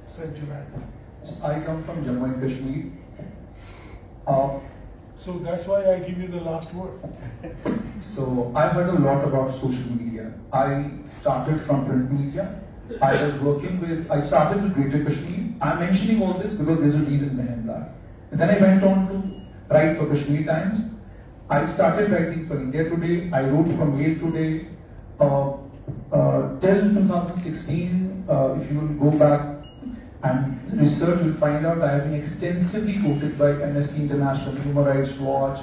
said you had? I come from Jammu and Kashmir. So that's why I give you the last word. So I heard a lot about social media. I started from print media. I started with Greater Kashmir. I'm mentioning all this because there's a reason behind that. And then I went on to write for Kashmir Times. I started writing for India Today. I wrote for Mail Today. Till 2016, if you will go back and research, you'll find out I have been extensively quoted by Amnesty International, Human Rights Watch.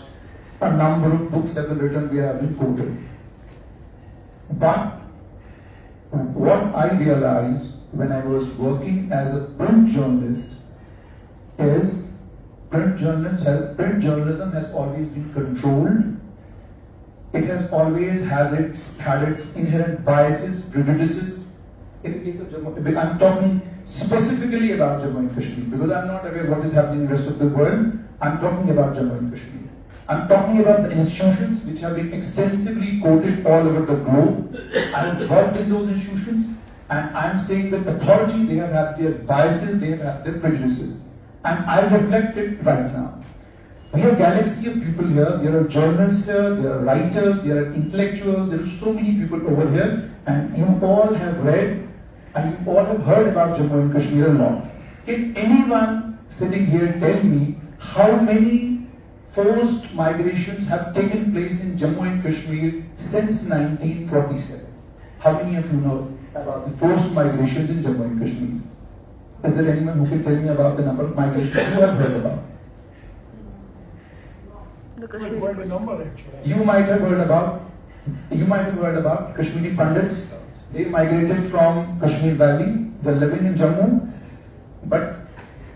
A number of books have been written where I've been quoted. But what I realized when I was working as a print journalist is print journalism has always been controlled. It has always had its inherent biases, prejudices. In the case of Jammu, I'm talking specifically about Jammu and Kashmir because I'm not aware what is happening in the rest of the world. I'm talking about Jammu and Kashmir. I'm talking about the institutions which have been extensively quoted all over the globe. I've worked in those institutions, and I'm saying that authority, they have had their biases, they have had their prejudices. And I reflect it right now. We have a galaxy of people here. There are journalists here, there are writers, there are intellectuals, there are so many people over here, and you all have read and you all have heard about Jammu and Kashmir a lot. Can anyone sitting here tell me how many forced migrations have taken place in Jammu and Kashmir since 1947? How many of you know about the forced migrations in Jammu and Kashmir? Is there anyone who can tell me about the number of migrations you have heard about? Quite a number actually. You might have heard about Kashmiri Pandits. They migrated from Kashmir Valley. They're living in Jammu. But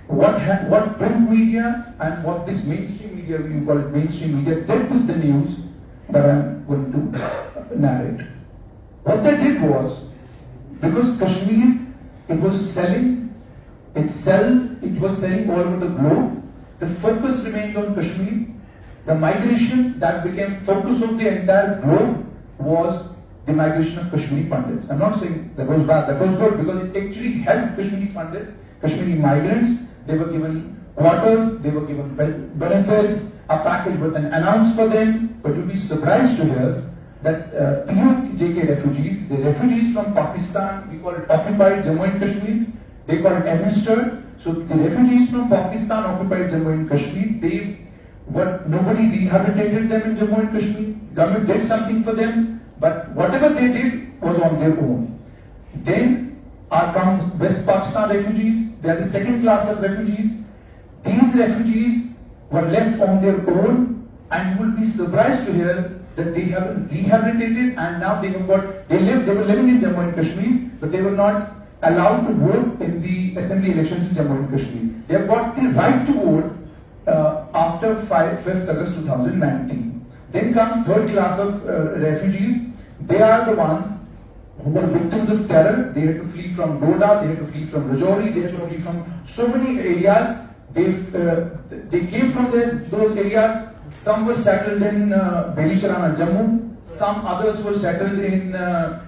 what print media and what this mainstream media, you call it mainstream media, did with the news that I'm going to narrate. What they did was, because Kashmir, it was selling all over the globe, the focus remained on Kashmir. The migration that became focus of the entire globe was the migration of Kashmiri Pandits. I'm not saying that was bad, that was good because it actually helped Kashmiri Pandits, Kashmiri migrants. They were given quarters, they were given benefits, a package was announced for them. But you'll be surprised to hear that PUJK refugees, the refugees from Pakistan, we call it occupied Jammu and Kashmir, they call it administered. So the refugees from Pakistan occupied Jammu and Kashmir, nobody rehabilitated them in Jammu and Kashmir. Government did something for them, but whatever they did was on their own. Then comes West Pakistan refugees. They are the second class of refugees. These refugees were left on their own, and you will be surprised to hear that they have been rehabilitated, and now they were living in Jammu and Kashmir, but they were not allowed to vote in the assembly elections in Jammu and Kashmir. They have got the right to vote after 5th August 2019. Then comes third class of refugees. They are the ones who were victims of terror. They had to flee from Doda, they had to flee from Rajouri, they had to flee from so many areas. They came from those areas. Some were settled in Belisharana, Jammu. Some others were settled in a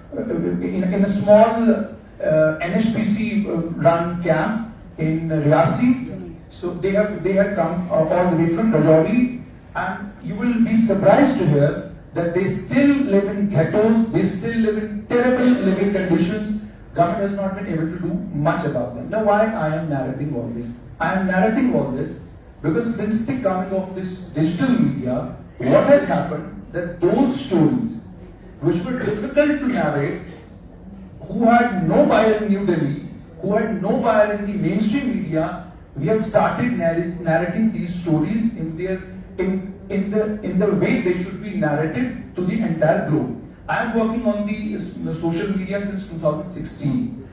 small NHPC run camp in Riyasi. So they had come all the way from Rajouri, and you will be surprised to hear that they still live in ghettos, they still live in terrible living conditions. Government has not been able to do much about them. Now why I am narrating all this? I am narrating all this because since the coming of this digital media, what has happened that those stories which were difficult to narrate, who had no buyer in New Delhi, who had no buyer in the mainstream media, we have started narrating these stories in the way they should be narrated to the entire globe. I am working on the social media since 2016.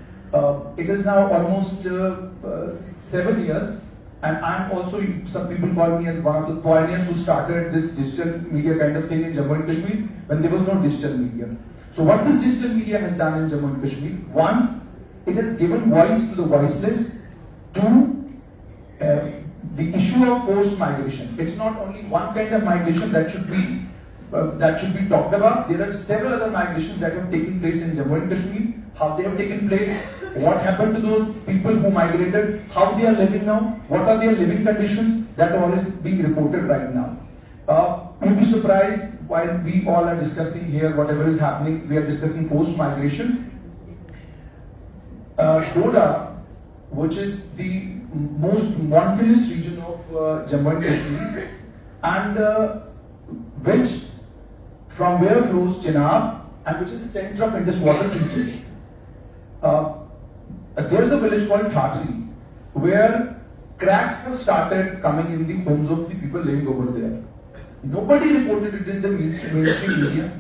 It is now almost 7 years, and I'm also, some people call me as one of the pioneers who started this digital media kind of thing in Jammu and Kashmir when there was no digital media. So what this digital media has done in Jammu and Kashmir, one, it has given voice to the voiceless. Two, the issue of forced migration. It's not only one kind of migration that should be talked about. There are several other migrations that have taken place in Jammu and Kashmir. how they have taken place, what happened to those people who migrated, how they are living now, what are their living conditions, that all is being reported right now. You'll be surprised while we all are discussing here whatever is happening, we are discussing post-migration. Doda, which is the most mountainous region of Jammu and Kashmir, and which from where flows Chenab, and which is the center of Indus water treatment. There is a village called Thatri, where cracks have started coming in the homes of the people living over there. Nobody reported it in the mainstream media.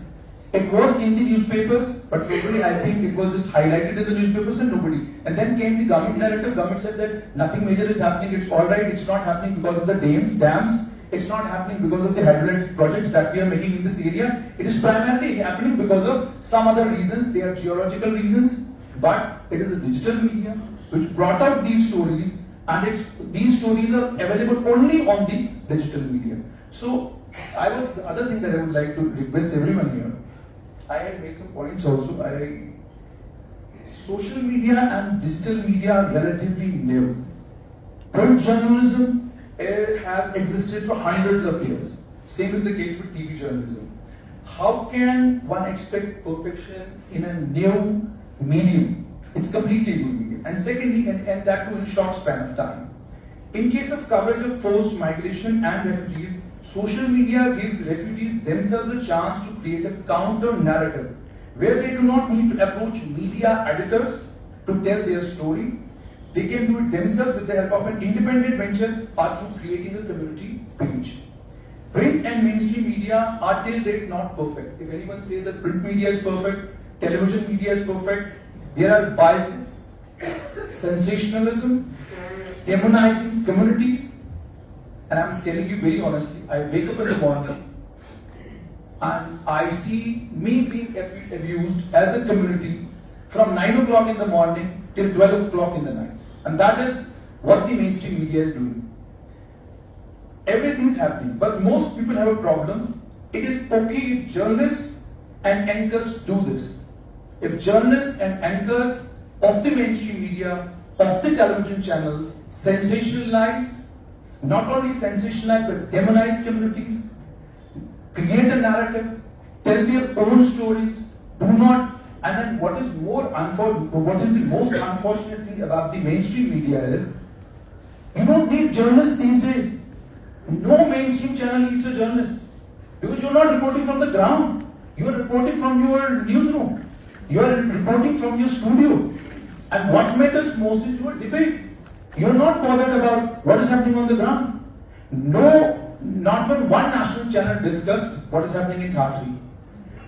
It was in the newspapers, but probably I think it was just highlighted in the newspapers and nobody. And then came the government narrative. Government said that nothing major is happening. It's all right. It's not happening because of the dams. It's not happening because of the hydroelectric projects that we are making in this area. It is primarily happening because of some other reasons. They are geological reasons, but it is the digital media which brought out these stories, and these stories are available only on the digital media. So the other thing that I would like to request everyone here. I had made some points also. Social media and digital media are relatively new. Print journalism has existed for hundreds of years. Same is the case with TV journalism. How can one expect perfection in a new medium? It's completely new medium. And secondly, and that too in a short span of time. In case of coverage of forced migration and refugees, social media gives refugees themselves a chance to create a counter narrative where they do not need to approach media editors to tell their story. They can do it themselves with the help of an independent venture or through creating a community page. Print and mainstream media are till date not perfect. If anyone says that print media is perfect, television media is perfect, there are biases, sensationalism, demonizing communities. And I'm telling you very honestly, I wake up in the morning and I see me being abused as a community from 9 o'clock in the morning till 12 o'clock in the night. And that is what the mainstream media is doing. Everything is happening, but most people have a problem. It is okay if journalists and anchors do this. If journalists and anchors of the mainstream media, of the television channels, sensationalize, not only sensationalize but demonize communities, create a narrative, tell their own stories, do not, and then what is the most unfortunate thing about the mainstream media is, you don't need journalists these days. No mainstream channel needs a journalist. Because you're not reporting from the ground. You are reporting from your newsroom. You are reporting from your studio. And what matters most is your debate. You're not bothered about what is happening on the ground. No, not when one national channel discussed what is happening in Thatri.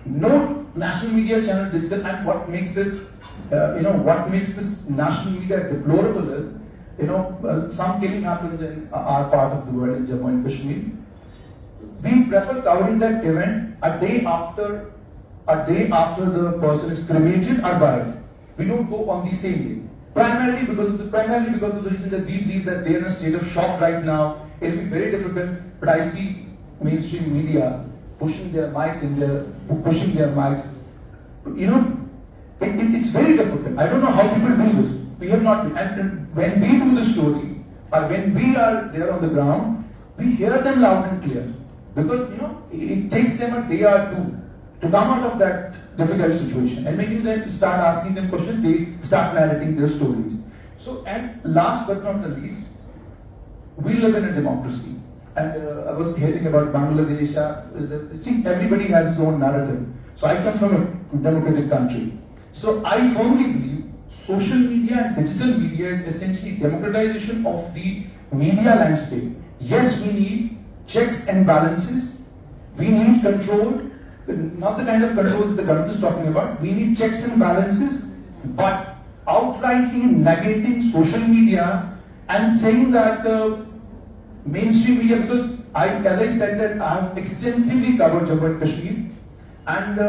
No national media channel discussed, and what makes this, national media deplorable is, some killing happens in our part of the world, in Jammu and Kashmir. We prefer covering that event a day after the person is cremated or buried. We don't go on the same day. Primarily because of the reason that we believe that they are in a state of shock right now. It will be very difficult, but I see mainstream media pushing their mics. It's very difficult. I don't know how people do this. We have not, and when we do the story, or when we are there on the ground, we hear them loud and clear. Because, it takes them a day or two to come out of that difficult situation. And when you start asking them questions, they start narrating their stories. So, and last but not the least, we live in a democracy. And I was hearing about Bangladesh. See, everybody has his own narrative. So I come from a democratic country. So I firmly believe social media and digital media is essentially democratization of the media landscape. Yes, we need checks and balances. We need control. Not the kind of control that the government is talking about. We need checks and balances, but outrightly negating social media and saying that mainstream media, because as I said that I have extensively covered Jammu and Kashmir, and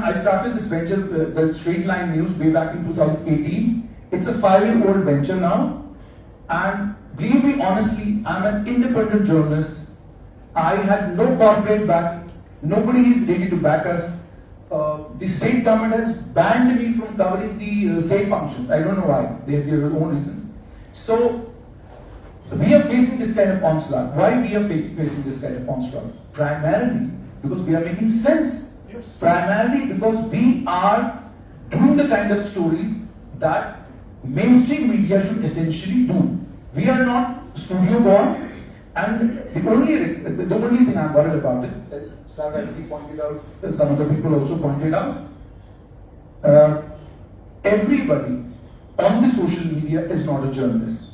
I started this venture, the Straight Line News, way back in 2018. It's a 5-year-old venture now, and believe me honestly, I'm an independent journalist. I had no corporate back. Nobody is ready to back us. the state government has banned me from covering the state functions. I don't know why. They have their own reasons. So we are facing this kind of onslaught. Why we are facing this kind of onslaught? Primarily because we are making sense. Yes. Primarily because we are doing the kind of stories that mainstream media should essentially do. We are not studio born, and the only thing I'm worried about is, as Sir rightly pointed out, as some other people also pointed out, everybody on the social media is not a journalist.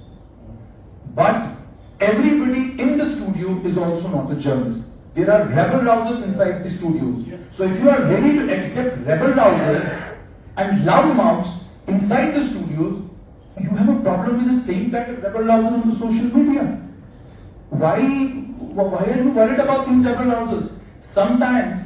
But everybody in the studio is also not a journalist. There are rebel rousers inside the studios. Yes. So if you are ready to accept rebel rousers and loudmouths inside the studios, you have a problem with the same kind of rebel rouser on the social media. Why are you worried about these rebel rousers? Sometimes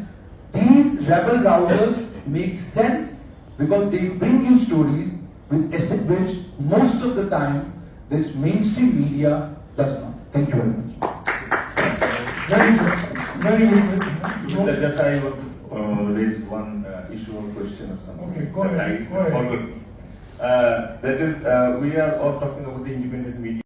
these rebel rousers make sense because they bring you stories which most of the time this mainstream media does not. Thank you very much. Very good. Very good. Just I want to raise one issue or question or something. Okay, go ahead. That I forgot. That is, we are all talking about the independent media.